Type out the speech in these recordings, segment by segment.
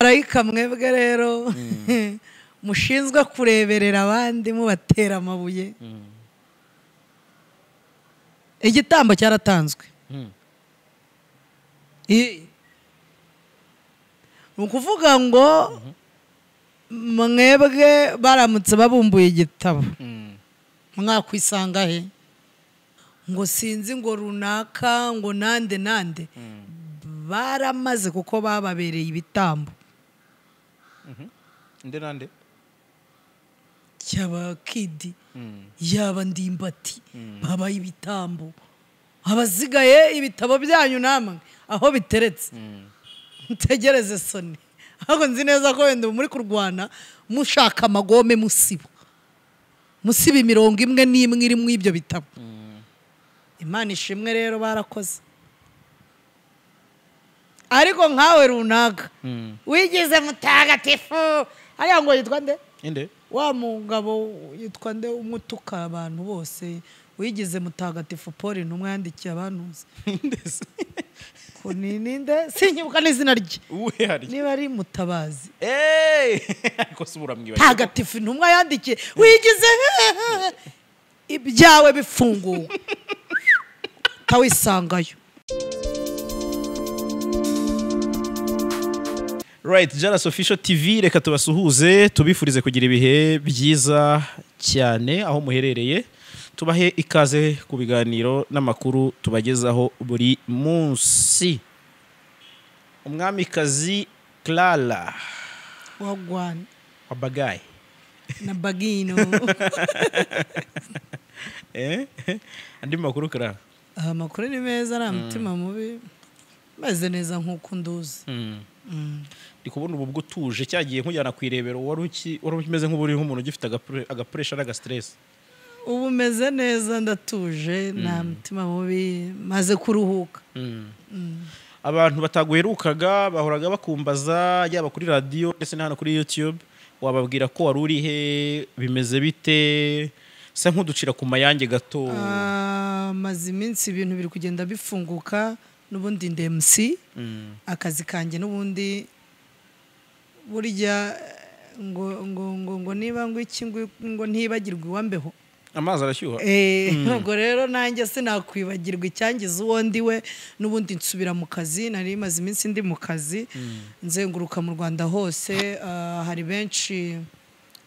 Arayika mwebwe rero mushinzwe kureberera abandi mubatera amabuye. Igitambo cyaratanzwe. Ukuvuga ngo mwebwe baramutse babumbuye igitabo. Mwakwisanga he? Ngo sinzi ngo runaka ngo nande baramaze kuko bababereye ibitambo. Nde cyaba kidi yaba ndimbati babaye ibitambo. Abazigaye ibitabo byanyu namwe aho biteretse. Ntegereze soni. Ahubwo nzi neza ko wenda muri kurwana mushaka amagome musiba imirongo imwe n'imwe iri mu ibyo bitabo. Imana ishimwe rero barakoze. Ariko nkawe runaka wigize mutagatifu ariya ngo yitwa nde? Inde? Wa mugabo yitwa nde umutuka abantu bose wigize mutagatifu Paul ntumwe yandikiye abantuze. Ko ninde sinyibuka n'izina rye. Niba ari Mutabazi. Ariko subura mwibaye. Tagatifu ntumwe yandikiye wigize ibyawe bifunguwe. Tawisangayo. Right, JALAS Official TV reka tubasuhuze tubifurize kugira ibihe byiza cyane aho muherereye. Tubahe ikaze ku biganiro n'amakuru tubagezaho buri munsi. Umwamikazi Clara wagwan Babaye na bagino. Andi makuru Clara. Amakuru ni meza na mutima mubi. Maze neza nkuko nduzi. Ndikubona ubu bwo tuje cyagiye nkujyana kwirebero wari ukimeze nk'uburi nk'umuntu ugifite agapressure n'aga stress. Ubu meze neza ndatuje na mutima mubi maze kuruhuka. Abantu bataguherukaga bahoraga bakumbaza yaba kuri radio ndetse n'hano kuri YouTube wababwira ko wari uri he bimeze bite se nk'uducira ku mayange gato. Maze iminsi ibintu biri kugenda bifunguka n'ubundi ndemsi akazi kanje n'ubundi burya ngo niba ngo iki ngo ntibagirwe iwambeho amazi arashyuha. Ubwo rero nanjye sinakwibagirwa icyangiza uwo ndiwe n'ubundi nsubira mu kazi. Nari maze iminsi ndi mu kazi nzenguruka mu Rwanda hose. Hari benshi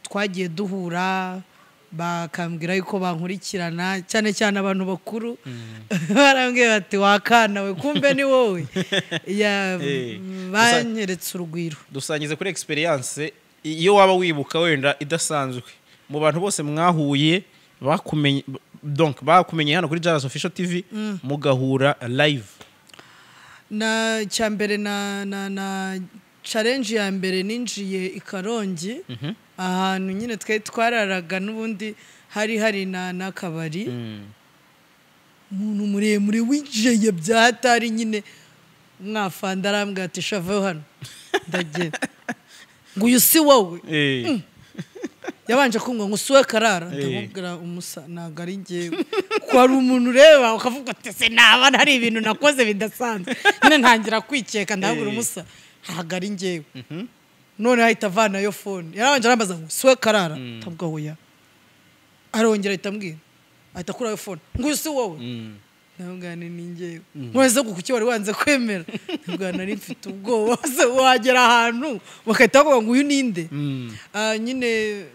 twagiye duhura bakambwira yuko bankurikirana cyane cyane abantu bakuru. Barambwiye bati wakana we kumbe ni wowe. Banyeretse urugwiro. Dusangize kuri experience iyo waba wibuka wenda idasanzwe mu bantu bose mwahuye bakumenye hano kuri JALAS Official TV mugahura live. Na cyambere na challenge ya mbere ninjiye ikarongi ahantu nyine twararaga n'ubundi hari n'akabari. Umuntu muremure wijeye byatari nyine mwafanda arambwira ati shave hano ndagenda ngo uyu si wowe. Yabanje kumwe ngo usuwe karara ndamubwira umusa nagari ngewe ko ari umuntu ureba ukavuga ati se naba hari ibintu nakoze bidasanzwe nyine ntangira kwikeka ndabura umusa hagari ngewe. None ahita avana yo phone yarabanje arambaza ngo usuwe karara tabwo hoya arongera itambwira ahita kuri yo phone ngo uyu si wowe. Ntabwo ni ngewe mwese kuki wari wanze kwemera ntabwo nari mfite ubwoba se wagera ahantu bakahita bavuga ngo uyu ninde. Nyine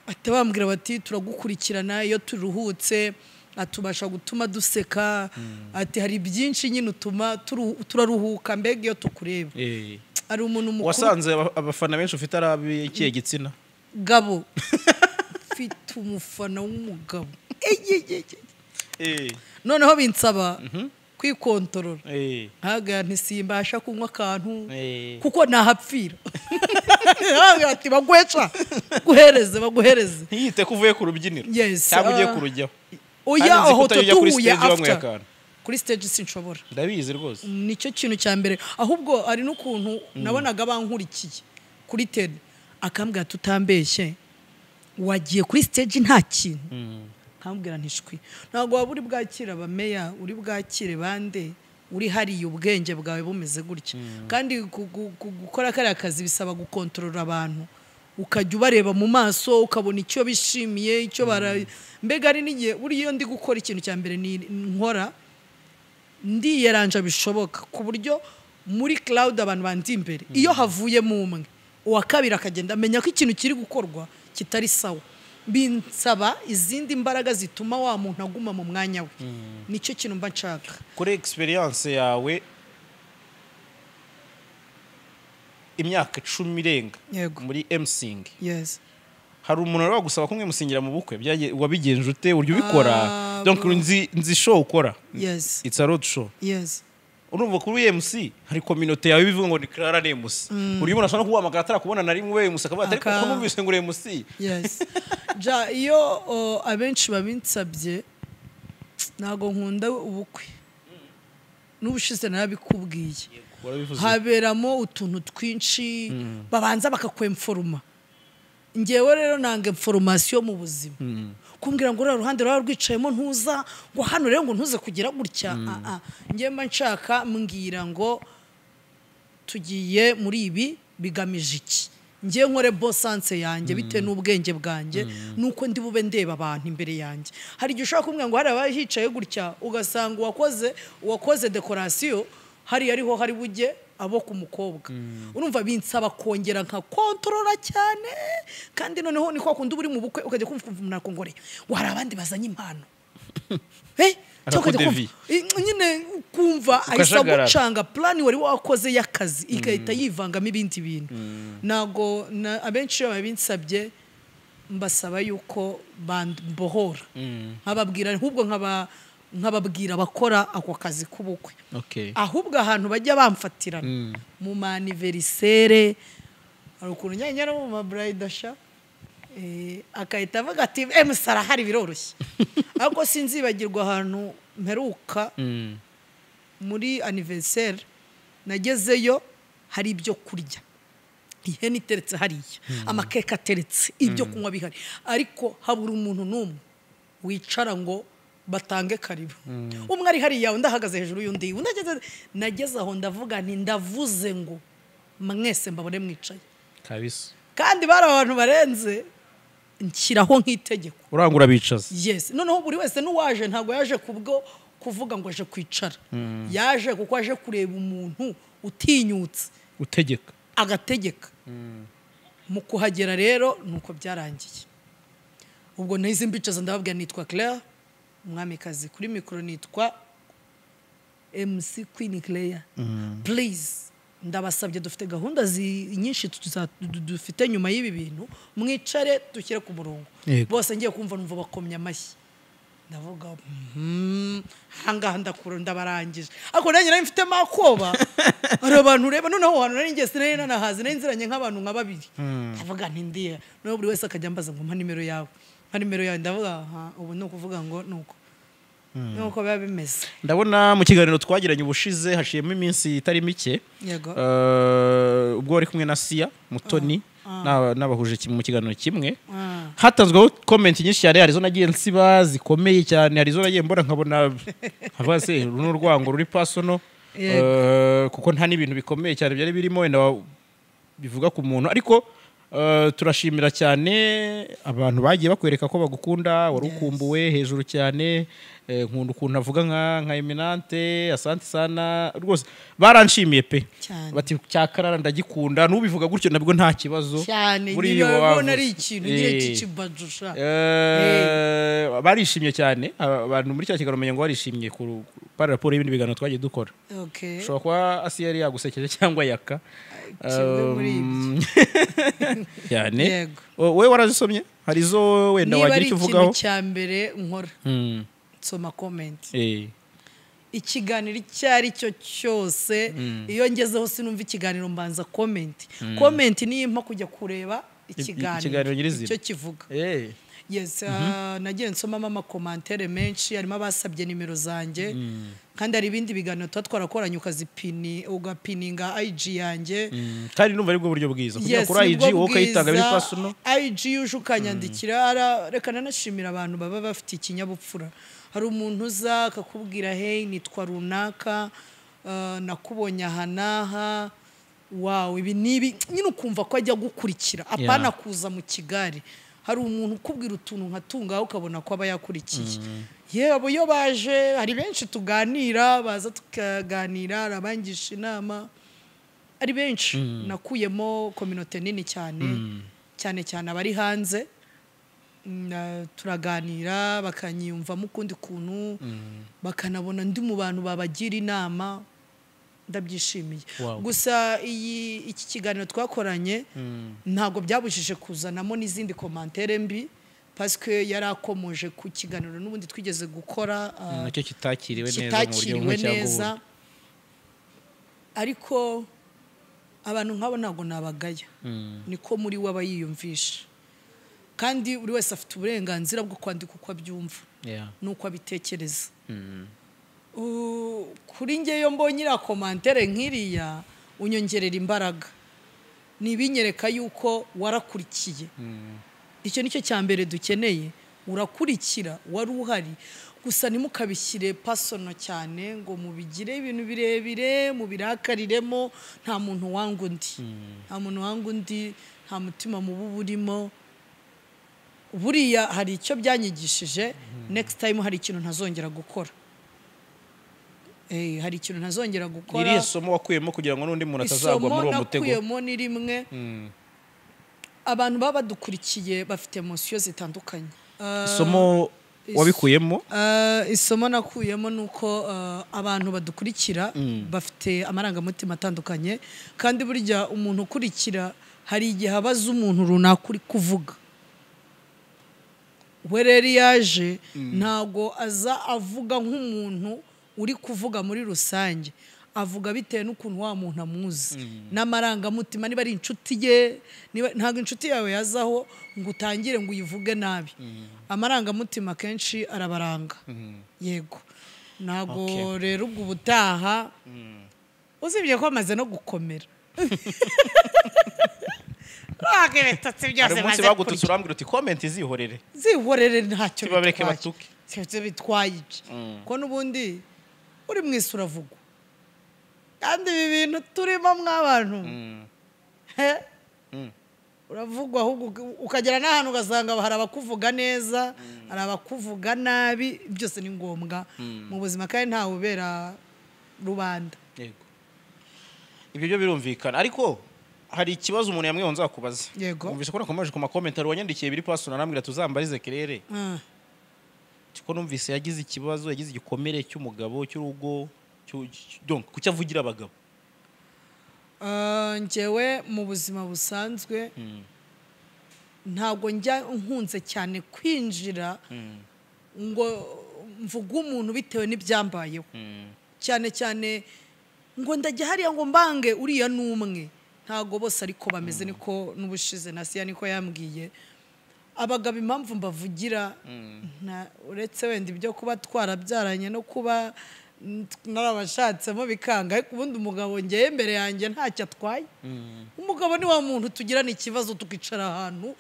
atabambwira bati turagukurikirana iyo turuhutse atubasha gutuma duseka ati hari byinshi nyine utuma turaruhuka mbega iyo tukureba. Ari umuntu mukuru. Wasanze abafana benshi ufite arabi ikiye gitsina gabo mfite umufana w'umugabo. Noneho binsaba kwikontorora. Haga ntisimbasha kunywa akantu kuko nahapfira. Ati bagweca baguhereze yite kuvuye ku rubyiniro cyangwa ugiye kurujyaho. Oya aho tutuye after kuri stage sinshobora ndabizi rwose. Nicyo kintu cya mbere ahubwo ari n'ukuntu nabonaga bankurikiye kuri tele akambwira tutambeshye wagiye kuri stage nta kintu. Nkambwira ntishwi ntago waba uri bwakira abameya uri bwakire bande uri hariye ubwenge bwawe bumeze gutya kandi gukora kariya kazi bisaba gukontorora abantu ukajya ubareba mu maso ukabona icyo bishimiye icyo mbega ari n'igihe buriya ndi gukora ikintu cya mbere ni nkora ndiyeranja bishoboka ku buryo muri cloud abantu bandi imbere iyo havuyemo umwe uwa kabiri akagenda amenya ko ikintu kiri gukorwa kitari sawa binsaba izindi mbaraga zituma wa muntu aguma mu mwanya we nicyo kintu mba nshaka kuri experience yawe imyaka 10 irenga muri MCing yes hari umuntu rero gusaba kumwe musingira mu bukwe wabigenje ute uryo ubikora donc nzi show ukora yes it's a road show yes urumva kuri MC hari community yawe bivuga ngo ni Clara Remus uri ubona ashobora kuguhamagara atarakubona na rimwe MC akaba atari ko numvise ngo MC yes ja iyo abenshi babinsabye nago nkunda ubukwe n'ubushize narabikubwiye haberamo utuntu twinshi babanza bakakwemforuma ngewe rero nange information mu buzima kumbwira ngo ruhande rwa rwicayemo ntuza ngo hano rero ngo ntuze kugira gutya ngiye mba nshaka mbwira ngo tugiye muri ibi bigamije iki ngiye nkore bosanse yanjye bite n'ubwenge bwanjye nuko ndi bube ndeba abantu imbere yanjye hari igihe ushaka kumbwira ngo hari abahicaye gutya ugasanga uwakoze decoration hari ariho hari bujye abo ku mukobwa urumva binsaba kongera nka kontrola cyane kandi noneho ni kwa kundi uri mu bukwe ukajya kumva munakongore wari abandi bazanye impano nyine kumva ahisa gucanga plan wari wakoze y'akazi ikahita yivangamo ibindi bintu nago abenshi babinsabye mbasaba yuko bambohora nkababwira ahubwo nkababwira bakora ako kazi k'ubukwe ahubwo ahantu bajya bamfatirana mu maniverisere hari ukuntu nyanya no mu mabraidasha akahita avuga ati musara hari biroroshye ariko sinzibagirwa ahantu mperuka muri anniversaire nagezeyo hari ibyo kurya ihene iteretse hariya amakeke ateretse ibyo kunywa bihari ariko habura umuntu n'umwe wicara ngo batange karibu umwe ari hariya undi ahagaze hejuru y'undi nageze aho ndavuga nti ndavuze ngo mwese mbabone mwicaye kabisa kandi bari abantu barenze nshyiraho nk'itegeko urangura bicaza yes noneho buri wese n'uwaje ntabwo yaje kubwo kuvuga ngo aje kwicara yaje kuko aje kureba umuntu utinyutse utegeka agategeka mu kuhagera rero nuko byarangiye ubwo nahise mbicaza ndababwira nitwa Claire umwamikazi kuri mikoro nitwa MC Queen Claire please ndabasabye dufite gahunda nyinshi dufite nyuma y'ibi bintu mwicare dushyire ku murongo bose ngiye kumva numva bakomya amashyi ndavuga hangaha ndakura ndabarangije ariko nanjye nari mfite makoba ari abantu ureba noneho hantu nari ngiye sinari nanahazi nari nziranye nk'abantu nka babiri ndavuga nti ndiye noneho buri wese akajya ambaza ngo mpa nimero yawe ndavuga ubu ni ukuvuga ngo nuko nuko biba bimeze ndabona mu kiganiro twagiranye ubushize hashiyemo iminsi itari mike ubwo wari kumwe na Sia Mutoni n'abahuje mu kiganiro kimwe hatanzweho comment nyinshi cyane hari zo nagiye nsiba zikomeye cyane hari zo nagiye mbona nkabona havase runo rwango ruri personal kuko nta n'ibintu bikomeye cyane byari birimo wenda bivuga ku muntu ariko turashimira cyane abantu bagiye bakwereka ko bagukunda wari ukumbuwe hejuru cyane nkunda ukuntu avuga nka eminante asante sana rwose baranshimiye pe bati cyakarara ndagikunda nubivuga gutyo nabwo nta kibazo muri iyo wabona ari ikintu gihe kikibajusha barishimye cyane abantu muri cya kiganiro menye ngo barishimye ku rapport y'ibindi biganiro twagiye dukora ushobora kuba asiyeri yagusekeje cyangwa yaka cyane wowe warazisomye hari zo wenda wagira icyo uvugaho niba ari ikintu cya mbere nkora nsoma comment ikiganiro icyo ari cyo cyose iyo ngezeho sinumva ikiganiro mbanza comment niyo impa kujya kureba ikiganiro icyo kivuga yes nagiye nsomamo amakomantere menshi harimo abasabye nimero zanjye kandi hari ibindi biganiro tuba twarakoranye ugapininga IG yanjye kandi numva ari bwo buryo bwiza kugira kuri IG wowe ukayitanga biri personal IG uje ukanyandikira reka nanashimira abantu baba bafite ikinyabupfura hari umuntu uza akakubwira hey nitwa runaka nakubonye aha n'aha wow ibi nibi nyine ukumva ko ajya gukurikira apana kuza mu Kigali hari umuntu ukubwira utuntu nkatunga ukabona ko aba yakurikiye yebo yo baje hari benshi tuganira baza tukaganira arabangisha inama ari benshi nakuyemo community nini cyane cyane abari hanze turaganira bakanyumvamo ukundi kuntu bakanabona ndi mu bantu babagira inama ndabyishimiye gusa iki kiganiro twakoranye ntago byabujije kuzanamo n'izindi commentaire mbi parce que yarakomoje ku kiganiro n'ubundi twigeze gukora nacyo kitakiriwe neza mu buryo bumwe cyangwa ariko abantu nk'abo ntago nabagaya niko muri we abayiyumvisha kandi buri wese afite uburenganzira bwo kwandika uko abyumva nuko abitekereza kuri ngeyo mbonye ira commentaire nkiriya unyongerera imbaraga nibinyereka yuko warakurikiye icyo nicyo cyambere dukeneye urakurikira wari uhari gusa nimukabishyire personal cyane ngo mubigire ibintu birebire mubirakariremo nta muntu wangu undi nta mutima mubu burimo buriya hari icyo byanyigishije next time hari ikintu ntazongera gukora hari ikintu ntazongera gukora iri somo wakuyemo kugira ngo n'undi muntu atazagwa muri uwo mutego nakuyemo ni rimwe abantu baba badukurikiye bafite emotion zitandukanye isomo wabikuyemo isomo nakuyemo nuko abantu badukurikira bafite amarangamutima atandukanye kandi burya umuntu ukurikira hari igihe abaza umuntu runaka uri kuvuga wereri yaje ntago aza avuga nk'umuntu uri kuvuga muri rusange avuga bitewe n'ukuntu wa muntu amuzi n'amarangamutima niba ari inshuti ye ntago inshuti yawe yazaho ngo utangire ngo uyivuge nabi amarangamutima kenshi arabaranga yego nago rero ubwo ubutaha uzibye ko amaze no gukomera hari umunsi bagututse urambwira uti comment zihorere ntacyo babareke batuke bitwaye ko n'ubundi uri mwisi uravugwa kandi ibi bintu turimo mw'abantu uravugwa ahubwo ukagera n'ahantu ugasanga hari abakuvuga neza hari abakuvuga nabi byose ni ngombwa mu buzima kandi ntawe ubera rubanda yego ibyo byo birumvikana ariko hari ikibazo umuntu yamwe nzakubaza umvise ko nakomeje ku makomentari wanyandikiye biri personal namwira tuzambarize Claire ko numvise yagize ikibazo yagize igikomere cy'umugabo cy'urugo donc kucyavugira abagabo njyewe mu buzima busanzwe ntago njya nkunze cyane kwinjira ngo mvuga umuntu bitewe n'ibyambayeho cyane ngo ndajya hariya ngo mbange uriya n'umwe ntago bose ariko bameze niko n'ubushize nasiya niko yambwiye abagabo impamvu mbavugira uretse wenda ibyo kuba twarabyaranye no kuba narabashatsemo bikanga ariko ubundi umugabo ngeye imbere yanjye ntacyo atwaye umugabo ni wa muntu tugirana ikibazo tukicara ahantu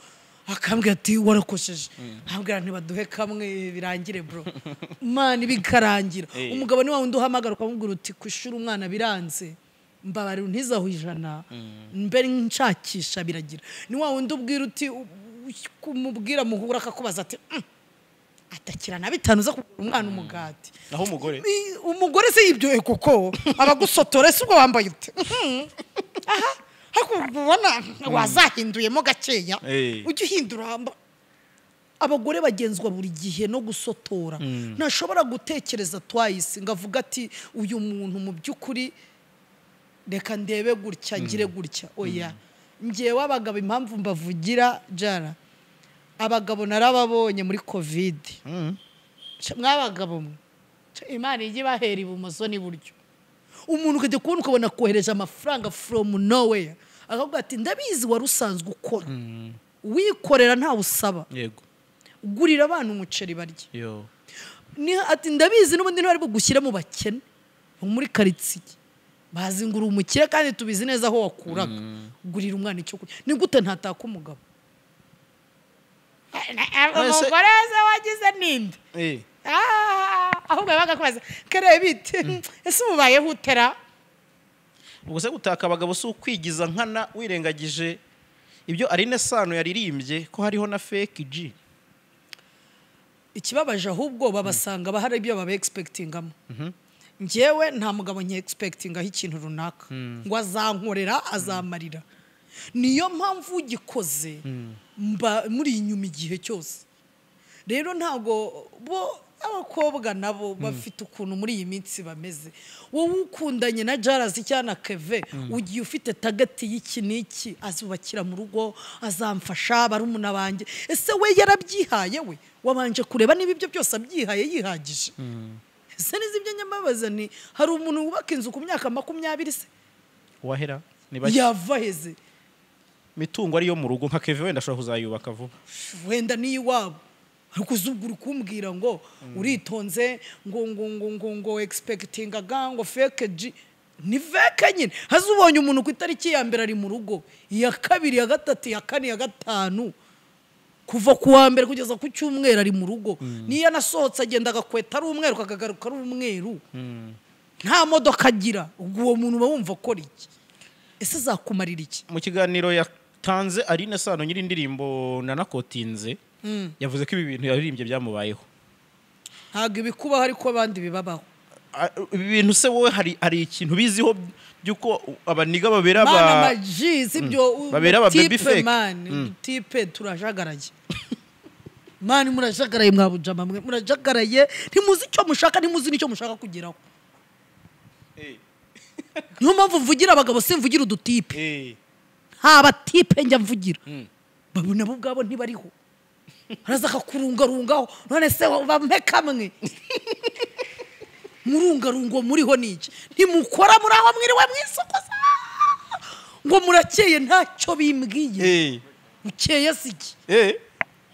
akambwira ati warakosheje nkabwira ntibaduhe kamwe birangire bro mani bikarangira umugabo ni wa wundi uhamagara ukamubwira uti kwishura umwana biranze mbabarira ntizaho ijana mbere nshakisha biragira ni wa wundi ubwira uti kumubwira muhura akakubaza ati atakira na 5 za kugura umwana umugati naho umugore se yibyo koko abagusotore se ubwo wambaye ute aha hakubona wazahinduyemo gakeya ujye uhindura abagore bagenzwa buri gihe no gusotora ntashobora gutekereza twice ngavuga ati uyu muntu mu byukuri reka ndebe gutya ngire gutya oya ngewe abagabo impamvu mbavugira jara abagabo narababonye muri covid mwabagabo mwe Imana ijye bahera ibumoso n'iburyo umuntu ukajya kubona ukabona kohereje amafaranga from nowhere akavuga ati ndabizi wari usanzwe ukora wikorera nta usaba yego ugurira abantu umuceri barya ni ati ndabizi n'ubundi ntari bugushyira mu bakene muri karitsiye bazi nguru umukire kandi tubizi neza aho wakuraga ugurira umwana icyo kurya ni gute ntataka umugabo umugore se wagize ninde ahubwo bagakubaza kare bite ese mubaye hutera ubwo se gutaka abagabo si ukwigiza nkana wirengagije ibyo ALYN SANO yaririmbye ko hariho na fake G. Ikibabaje ahubwo babasanga bahari ibyo baba expectingamo. Njyewe nta mugabo nke expectingaho ikintu runaka ngo azankorera azamarira. Niyo mpamvu ugikoze muri inyuma igihe cyose. Rero ntago bo abakobwa nabo bafite ukuntu muri iyi minsi bameze. Wowe ukundanye na JALAS cyana Keve ugiye ufite tagati y'iki niki azubakira mu rugo azamfasha barumuna banjye. Ese we yarabyihaye we wabanje kureba niba ibyo byose abyihaye yihagije. Ese nizibyo nyamabaza ni hari umuntu wubaka inzu ku myaka 20 se wahera yava heze mitungo ari yo mu rugo nka Keve wenda ashobora kuzayubaka vuba wenda ni iwabo ariko uzugura kumbwira ngo uritonze ngo expecting ngo fake G ni fake nyine hazubonye umuntu ku itariki ya mbere ari mu rugo ya kabiri ya gatatu ya kane ya gatanu kuva ku wa mbere kugeza ku cyumweru ari mu rugo niyo nasohotse agenda agakweta ari umweru kagagaruka ari umweru nta modoka agira ubwo uwo muntu bawumva ko iki ese zakumarira iki mu kiganiro yatanze ALYN SANO nyiri indirimbo nanakotinze yavuze ko ibi bintu yaririmbye byamubayeho ntago ibikubaho ariko abandi bibabaho ibi bintu se wowe hari ikintu biziho byuko abaniga babera babera baby fake type turajagaraye mani murajagaraye mwabujama mwe murajagaraye ntimuzi icyo mushaka ntimuzi nicyo mushaka kugeraho niyo mpamvu mvugira abagabo simvugira udutipe haba type njya mvugira babona bo bwabo ntibariho araza kakurungarungaho none se bampe kamwe murungarungo muriho niki ntimukora muri aho mwiriwe mwisoko ngo murakeye ntacyo bimbwiye ukeye siki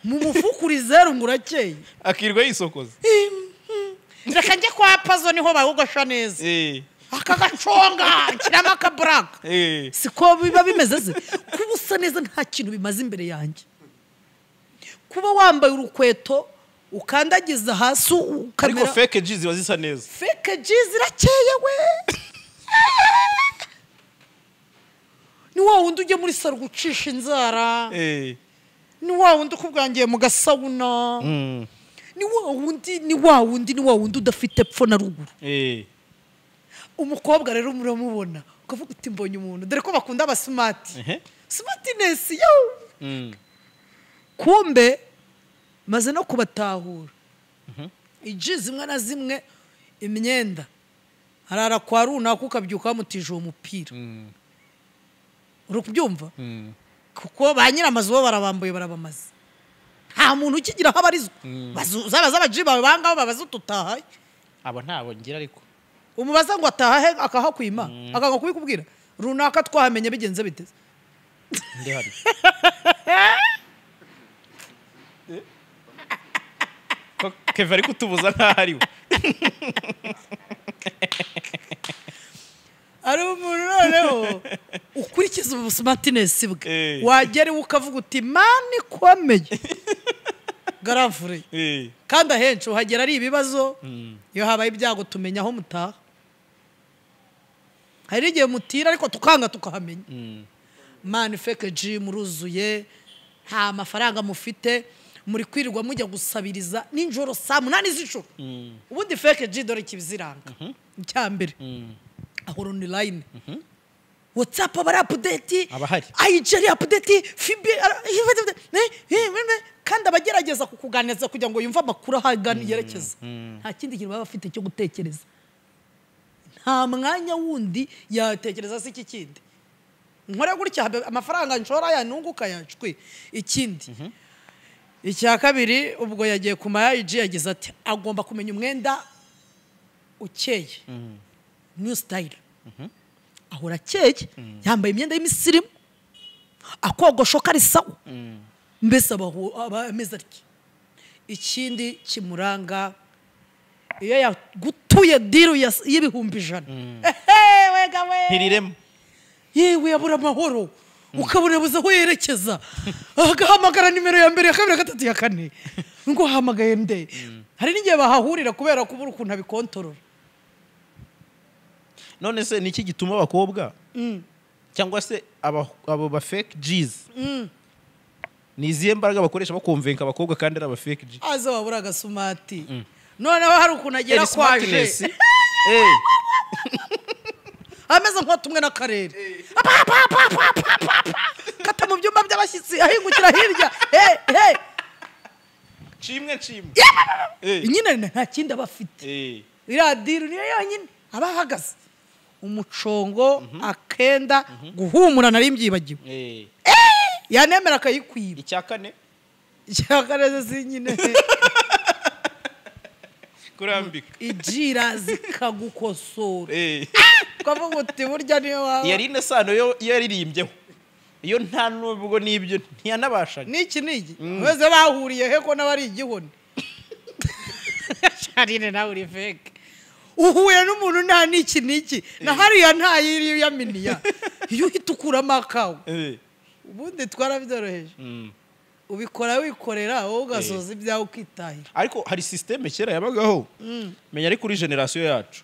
mu mufukuri zero ngurakeye akirwa yisokoza reka njye kwa pazo niho bagogosha neza akagaconga kirama akabraka siko biba bimeze se kubusa neza nta kintu bimaze imbere yanjye kuba wambaye urukweto ukandagiza hasi ariko fake G ziba zisa neza fake G zirakeye we ni wa wundi ujye muri saro gucisha inzara ni wa wundi ukubwangiye mu gasabuna ni wa wundi udafite epfo na ruguru umukobwa rero muramubona ukavuga uti mbonye umuntu dore ko bakunda abasmart smartness yo kumbe maze no kubatahura iji zimwe na zimwe imyenda harara kwa runaka ukabyuka mutije uwo mupira uri kubyumva kuko ba nyiramazu bo barabambuye barabamaze nta muntu ukigira aho abarizwa zaba z'abaji bawe bangaho babaza ututahaye abo ntabo ngira ariko umubaza ngo atahahe akahakwima akanga kubikubwira runaka twahamenye bigenze biteze ndi hari Keve ari kutubuza nkaho ari we ari umuntu noneho ukurikiza ubusmartness bwe wagera ukavuga uti mani komeye garavure kandi ahenshi uhagera ari ibibazo iyo habaye ibyago tumenya aho mutaha hari igihe mutira ariko tukanga tukahamenya mani fake G muruzuye nta mafaranga mufite muri kwirirwa mujya gusabiriza ninjoro saa 8 z'ijoro ubundi fake G dore kibiziranga cyambere aho online WhatsApp bara update IGITEKEREZO update FIBI kandi abagerageza kukuganiriza kugira ngo yumva amakuru ahagana yerekeza nta kindi kintu baba bafite cyo gutekereza nta mwanya wundi yatekereza se iki kindi nkora gutya amafaranga nshora yanunguka yacwe ikindi icya kabiri ubwo yagiye ku IG yagize ati agomba kumenya umwenda ukeye new style ahora akeye yambaye imyenda y'imisirimu akogoshoka ari sawa mbese ameze atya ikindi kimuranga iyo yagutuye diru y'ibihumbi 100 wega we ntiriremo yewe yabura amahoro ukabona buze aho yerekeza agahamagara nimero ya mbere ya kabiri ya gatatu ya kane ngo hamagaye nde hari n'igihe bahahurira kubera kubura ukuntu abikontorora none se niki gituma abakobwa cyangwa se abo ba fake G's ni izihe mbaraga bakoresha bakumvenka abakobwa kandi ari aba fake G aza wabura agasumati noneho hari ukuntu agera kwaje ameze nk'atumwe n'akarere kata mu byumba by'abashyitsi ahingukira hirya chimwe nyine nta kindi abafite iradiru niyo yonyine abahagaze umucongo akenda guhumura nari mbyibagiwe yanemera akayikwiba icyakane ze nyine kurambika ijira zikagukosora ukavuga uti burya niyo waba Alyne Sano yo yaririmbyeho iyo nta nubwo nibyo ntiyanabashaga niki beze bahuriye heko n'abari igihoni Alyne nawe uri fake uhuye n'umuntu nta niki na hariya nta yiri yaminiya iyo uhitukuramo akawe ubundi twarabyoroheje ubikora wikorera wowe ugasoza ibyawe ukitahira ariko hari systeme kera yabagaho menya ari kuri generation yacu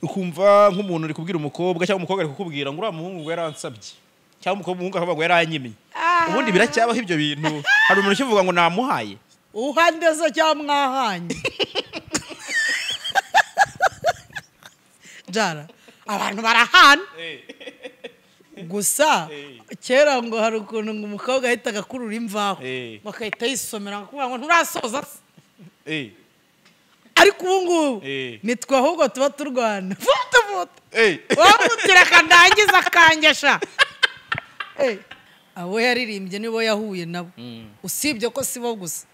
ukumva nk'umuntu uri kubwira umukobwa cyangwa umukobwa ari kukubwira ngo uriya muhungu ngo yaransabye cyangwa umuhungu akavuga ngo yaranyimye ubundi biracyabaho ibyo bintu hari umuntu ukivuga ngo namuhaye uhandeze cyangwa mwahanye jara abantu barahana gusa kera ngo hari ukuntu ngo umukobwa ahitaga kurura imvaho bakahita yisomera kuvuga ngo nturasoza ariko ubu ngubu nitwe ahubwo tuba turwana foto wamutira akandangiza akangesha abo yaririmbye nibo yahuye nabo usibye ko si bo gusa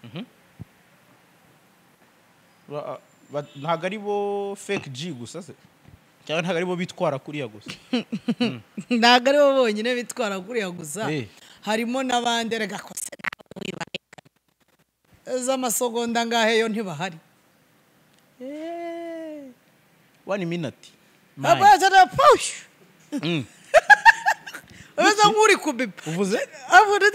ntabwo ari bo fake G gusa se cyangwa ntabwo ari bo bitwara kuriya gusa ntabwo ari bo bonyine bitwara kuriya gusa harimo n'abandi rega kose nawe wibareka z'amasogonda ngahe yo ntibahari 1 minute abazana push abaza nkuri kubipa uvuze avuze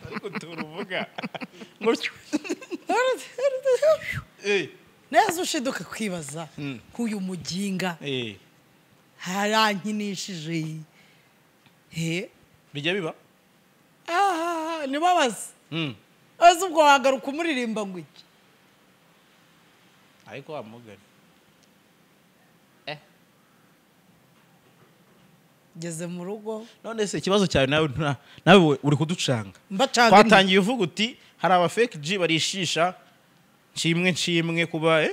ariko turuvuga neza ushiduka kwibaza kuyu muginga harankinishije bijya biba nibabaza azi ubwo wagaruka umuririmba ngo iki ariko wamugari geze mu rugo none se ikibazo cyawe nawe uri kuducanga twatangiye uvuga uti hari aba fake G barishisha nshimwe kuba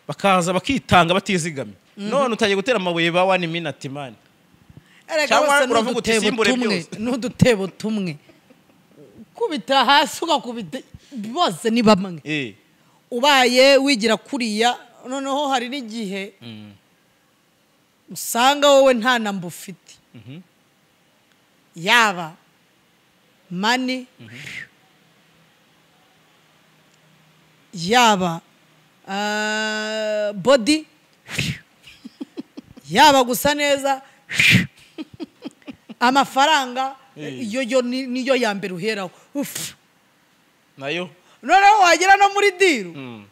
bakaza bakitanga batizigamye none utangiye gutera amabuye ba 1 minute man cyangwa uravuga uti simbure byose n'udutebo tumwe kubita hasi ugakubita bose ni bamwe ubaye wigira kuriya noneho hari n'igihe usanga wowe nta namba ufite yaba money yaba body yaba gusa neza amafaranga yo niyo ya mbere uheraho nayo noneho wagera no muri diru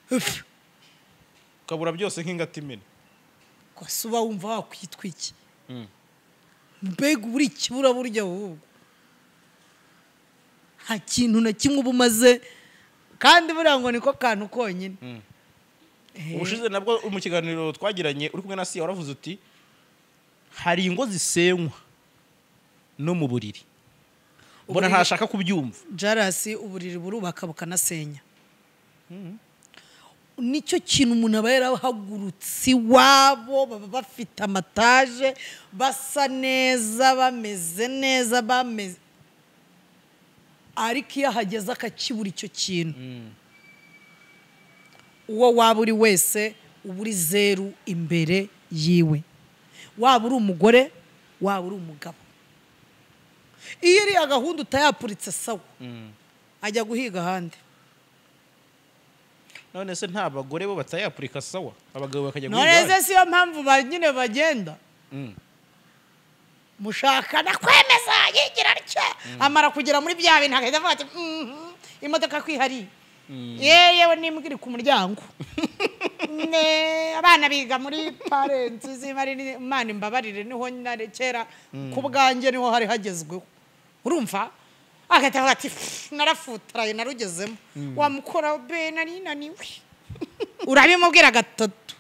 ukabura byose nk'ingatimene kwase uba wumva wakwitwa iki mbega buri kibura burya ahubwo nta kintu na kimwe uba umaze kandi buriya ngo niko kantu konyine ubushize nabwo mu kiganiro twagiranye uri kumwe na Sia waravuze uti hari ingo zisenywa no mu buriri mbona ntashaka kubyumva JALAS uburiri burubaka bukanasenya nicyo kintu umuntu aba yarahagurutse iwabo baba bafite amataje basa neza bameze neza ariko iyo ahageze akakibura icyo kintu uwo waba uri wese uba uri zeru imbere yiwe waba uri umugore waba uri umugabo iyo iriya gahunda utayapuritse sawa ajya guhiga ahandi none se nta bagore bo batayapurika sawa abagabo bakajya guhiga none se siyo mpamvu nyine bagenda mushakana kwemeza yigira rya amara kugera muri bya bintu akajya avuga ati imodoka kwihari yewe nimbwira ku muryango abana biga muri parents zimari Imana imbabarire niho narekera ku bwanjye niho hari hagezweho urumva agahita avuga ati narafutaraye narugezemo wamukora be nari naniwe urabimubwira gatatu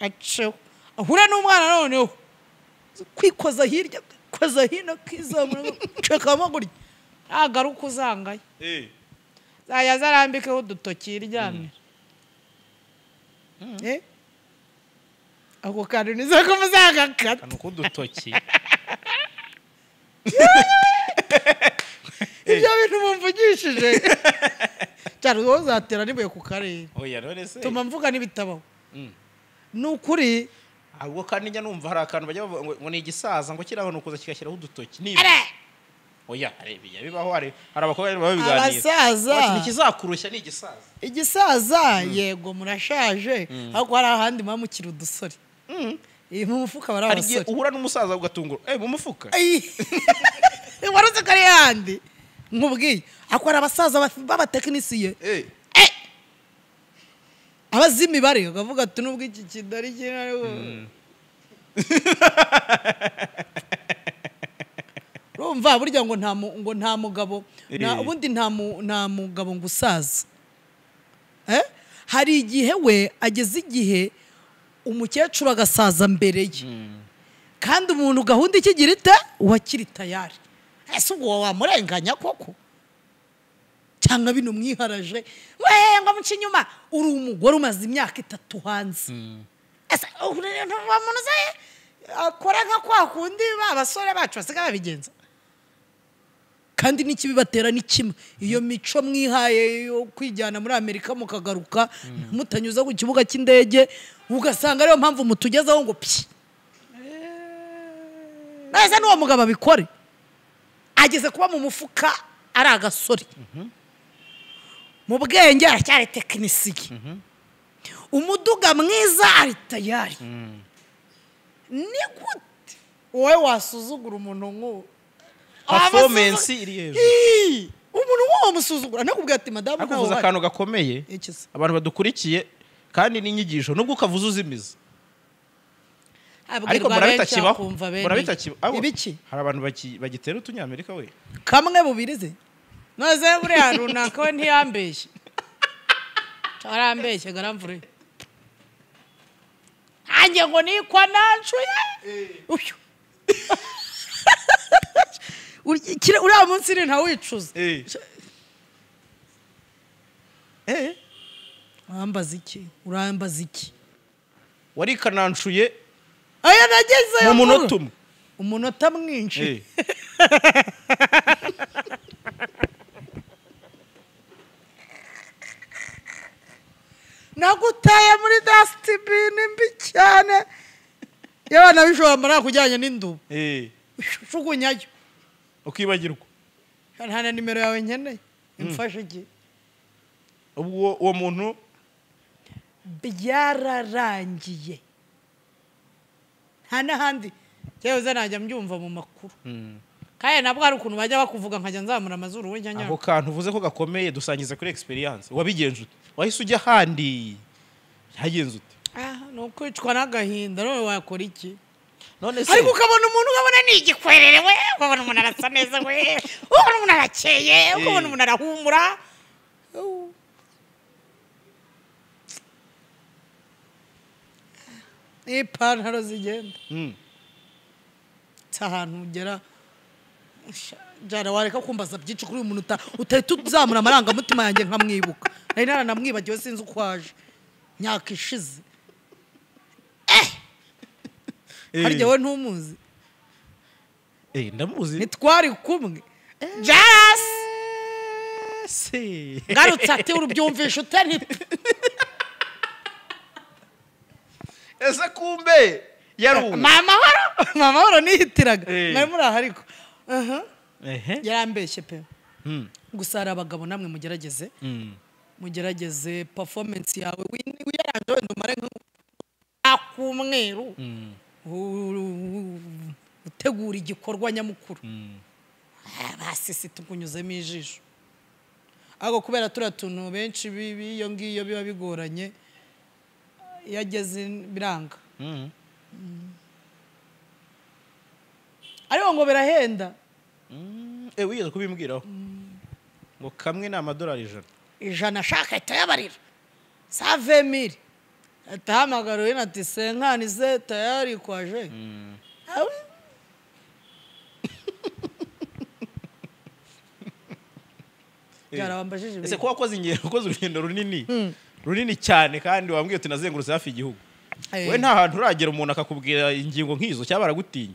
aceho ahure n'umwana noneho kwikoza hirya koza hino kizamura cekamo gurya agaruka uzangaye zaya zarambikeho udutoki iryamye ako kantu nizo ko muzagakata kanu kudutoki ibyo bintu mumvugishije cyane uzatera nibuye ku karere oya none se tuma mvuga n'ibitabaho nukuri ahubwo kandi njya numva hari akantu bajya bavuga ngo ni igisaza ngo kirabona kuza kigashyiraho udutoki niba oya arebiya bibaho hari abakobwa baba biganira abasaza nikizakurushya ni igisaza yego murashaje ahubwo hari ahandi mamukira udusore mu mufuka bari abasore uhura n'umusaza ugatungura mu mufuka waruze kare yandi nkubwiye akora abasaza b'abatekinisiye abazi imibare akavuga ati nubwo iki kidari urumva burya ngo nta mugabo ubundi nta mugabo ngo usaza hari igihe we ageze igihe umukecuru agasaza mbere ye kandi umuntu gahunda ikigira ite uwakiri tayari ese ubwo wamurenganya koko cyangwa bino mwiharaje ngo muce inyuma uri umugore umaze imyaka 3 hanze ese umuntu zaye akora nka kwa kundi babasore bacu basiga babigenza kandi n'ikibibatera ni kimwe iyo mico mwihaye yo kwijyana muri Amerika mukagaruka mutanyuza ku kibuga cy'indege ugasanga ariyo mpamvu mutugezaho ngo pyi neza n'uwo mugabo abikore ageze kuba mu mufuka ari agasore mu bwenge aracyari tekinisiye umuduga mwiza ari tayari ni gute wowe wasuzugura umuntu nk'uwo performance iri hejuru umuntu wo musuzugura nakubwiye ati madamu nawe akuvuza akantu gakomeye abantu badukurikiye kandi n'inyigisho nubwo ukavuza uzimiza ariko murabitakibaho ibiki hari abantu bagitera utunyamerika we kamwe bubirize noze buriya runaka we ntiyambeshye carambeshye garamvure hanjye ngo nikwa nancuye uyu uriya munsi ni ntawicuza urambaza iki warikanancuye aya nagezeyo mu munota umwe umunota mwinshi nagutaye muri dustbin mbi cyane yabana bishobora mara kujyanye n'indubu shugunyayo ukibagirwa nta nimero yawe nkeneye imfashe iki ubwo uwo muntu byararangiye nta n'ahandi cyangwa najya mbyumva mu makuru kandi nabwo hari ukuntu bajya bakuvuga nkajya nzamura amazuru we njya ako kantu uvuze ko gakomeye dusangiza kuri experience wabigenje ute wahise ujya handi hagenze ute ni ukwicwa n'agahinda none wakora iki none se ariko ukabona umuntu ukabona ni igikwerere we ukabona umuntu arasa neza we ukabona umuntu arakeye ukabona umuntu arahumura ipantaro zigenda ahantu ugera jara wareka kumbaza byinshi kuri uyu muntu utahita uzamura amarangamutima yanjye nkamwibuka nari naranamwibagiwe sinzi uko waje myaka ishize harya we ntumuzi ndamuzi nitwari kumwe JALAS ngarutse ati urubyumvisha ute ntipe ese kumbe yaru mama horo nihitiraga mwari muri aha ariko yarambeshye pe gusa hari abagabo namwe mugerageze performance yawe wiyaranje wenda umare nk'akumweru utegura igikorwa nyamukuru basisi tukunyuzemo ijisho ariko kubera turiya tuntu benshi biyo ngiyo biba bigoranye yageze biranga ariko ngo birahenda wigeze kubimbwiraho ngo kamwe ni amadolari 100 ashaka itayabarira sa 20000 atahamagara ina ati senkanize tayari kwaje Yarabambajije ese ko wakoze ingero ukoze urugendo runini cyane kandi wambwiye uti nazengurutse hafi igihugu we nta hantu uragera umuntu akakubwira ingingo nk'izo cyabara gutinya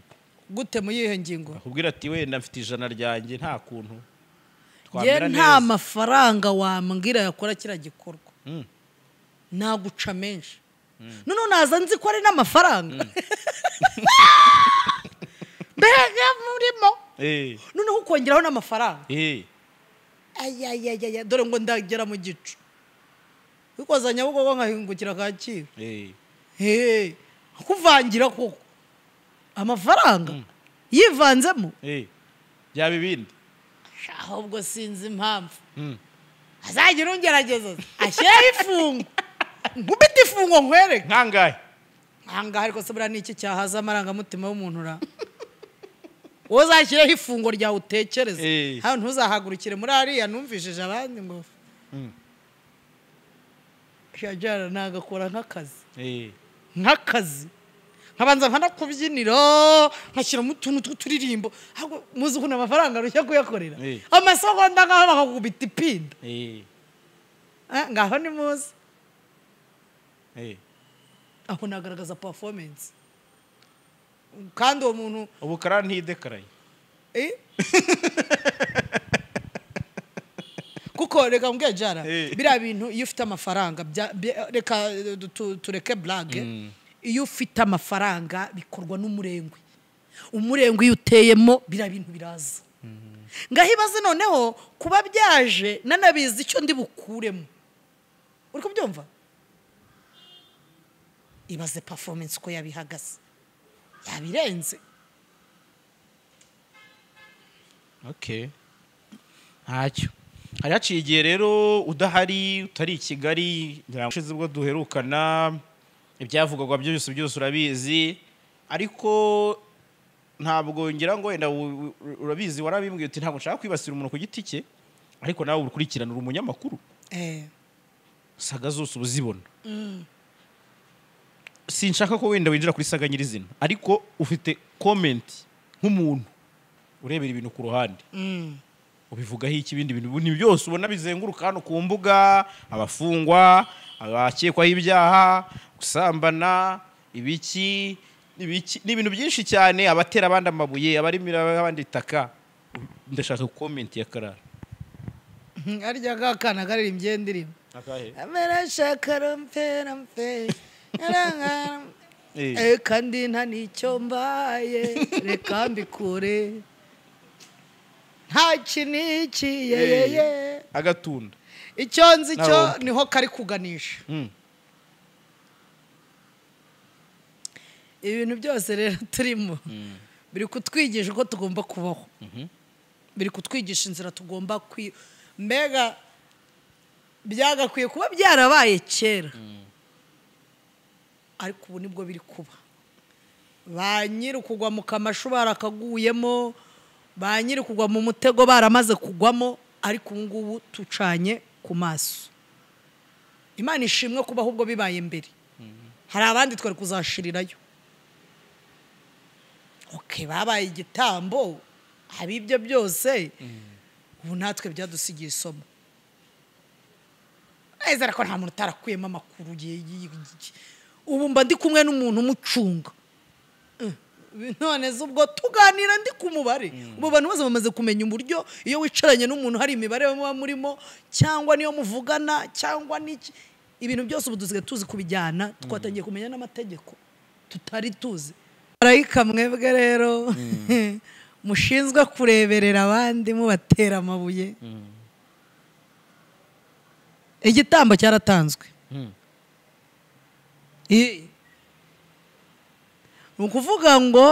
gute mu yihe ngingo akubwira ati wenda mfite 100 ryanjye nta kuntu twamira neza nta mafaranga wambwira yakora kira gikorwa naguca menshi none naza nzi ko ari n'amafaranga mbega murimo none ukongeraho n'amafaranga ayayayaya dore ngo ndagera mu gicu bikozanya bugo nkahingukira Kacyiru kuvangira koko amafaranga yivanzemo byaba ibindi ahubwo sinzi impamvu azagira ungerageza ashyiraho ifungo nkubita ifungo nkwereke nkangahe ariko se buriya ni iki cyahaza amarangamutima y'umuntu ra wowe uzashyiraho ifungo ryawe utekereza hano ntuzahagurukire muri ariya numvishije abandi ngo shajara nagakora nk'akazi nkabanza nkanakubyinira nkashyiramo utuntu tw'uturirimbo muzi ukuntu amafaranga arushya kuyakorera amasegonda ngaho bakakubita ipinda ngaho ni muzi aho nagaragaza performance kandi uwo muntu ubukara ntidekaraye kuko reka mbwe jara biriya bintu iyo ufite amafaranga reka tureke blague iyo ufite amafaranga bikorwa n'umurengwe iyo uteyemo biriya bintu biraza ngahibaze noneho kuba byaje nanabizi icyo ndi bukuremo uri kubyumva ibaze performance ko yabihagaze yabirenze ntacyo hari haciye igihe rero udahari utari i Kigali ushize ubwo duherukana ibyavugwaga byose urabizi ariko ntabwo ngira ngo wenda urabizi warabimbwiye uti ntabwo nshaka kwibasira umuntu ku giti cye ariko nawe ukurikirana umunyamakuru saga zose ubuzibona sinshaka ko wenda winjira kuri saga nyirizina ariko ufite comment nk'umuntu urebera ibintu ku ruhande ubivugaho iki ibindi bintu ni byose ubona bizenguruka hano ku mbuga abafungwa abakekwaho ibyaha gusambana ibiki n'ibintu byinshi cyane abatera abandi amabuye abarimira abandi itaka ndashaka comment ya Karara arya gakana karirimbye ndirimbo amera shakara mpera mpe kandi nta nicyo mbaye reka mbikure nta kiniki yeye agatunda icyo nzi cyo niho kari kuganisha ibintu byose rero turimo biri kutwigisha uko tugomba kubaho biri kutwigisha inzira tugomba mbega byagakwiye kuba byarabaye kera ariko ubu nibwo biri kuba ba nyiri kugwa mu kamashu barakaguyemo ba nyiri kugwa mu mutego baramaze kugwamo ariko ubu ngubu tucanye ku maso Imana ishimwe kuba ahubwo bibaye mbere hari abandi twari kuzashirirayo babaye igitambo hari ibyo byose ubu natwe byadusigiye isomo neza ariko nta muntu utarakuyemo amakuru ubu mba ndi kumwe n'umuntu umucunga none ubwo tuganira ndi ku mubare ubu bantu bose bamaze kumenya uburyo iyo wicaranye n'umuntu hari imibare muba murimo cyangwa niyo muvugana cyangwa n'iki ibintu byose ubu dusigaye tuzi kubijyana twatangiye kumenya n'amategeko tutari tuzi arayika mwebwe rero mushinzwe kureberera abandi mubatera amabuye igitambo cyaratanzwe ni ukuvuga ngo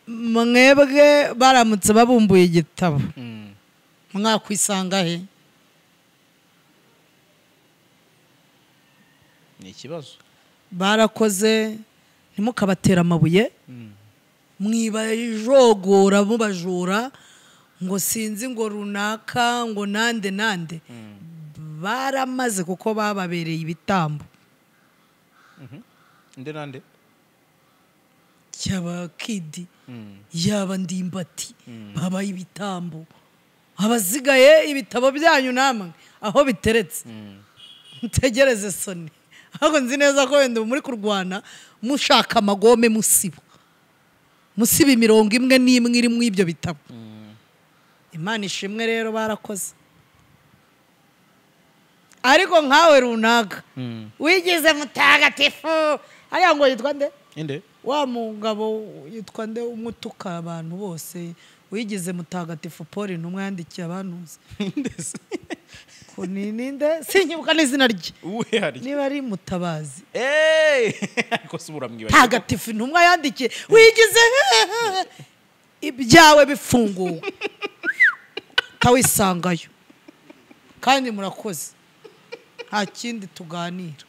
mwebwe baramutse babumbuye igitabo mwakwisanga he? ni ikibazo. Barakoze ntimukabatera amabuye, mwibajogora mubajura ngo sinzi ngo runaka ngo nande baramaze kuko bababereye ibitambo. Nande cyaba kidi yaba ndimbati babaye ibitambo, abazigaye ibitabo byanyu namwe aho biteretse mutegereze soni. Ahubwo nzi neza ko wenda muri kurwana mushaka amagome musiba 101 iri mu ibyo bitabo. Imana ishimwe rero barakoze. Ariko nkawe runaka wigize mutagatifu, ariya ngo yitwa nde? Inde Wa mugabo yitwa nde umutuka abantu bose, wigize mutagatifu Paul intumwa yandikiye abantuze. Ninde sinyibuka n'izina rye. Uwe hari Niba ari Mutabazi. Ariko subura mwibaye. Tagatifu intumwa yandikiye wigize ibyawe bifunguwe. Tawisangayo. Kandi murakoze. Nta kindi tuganira.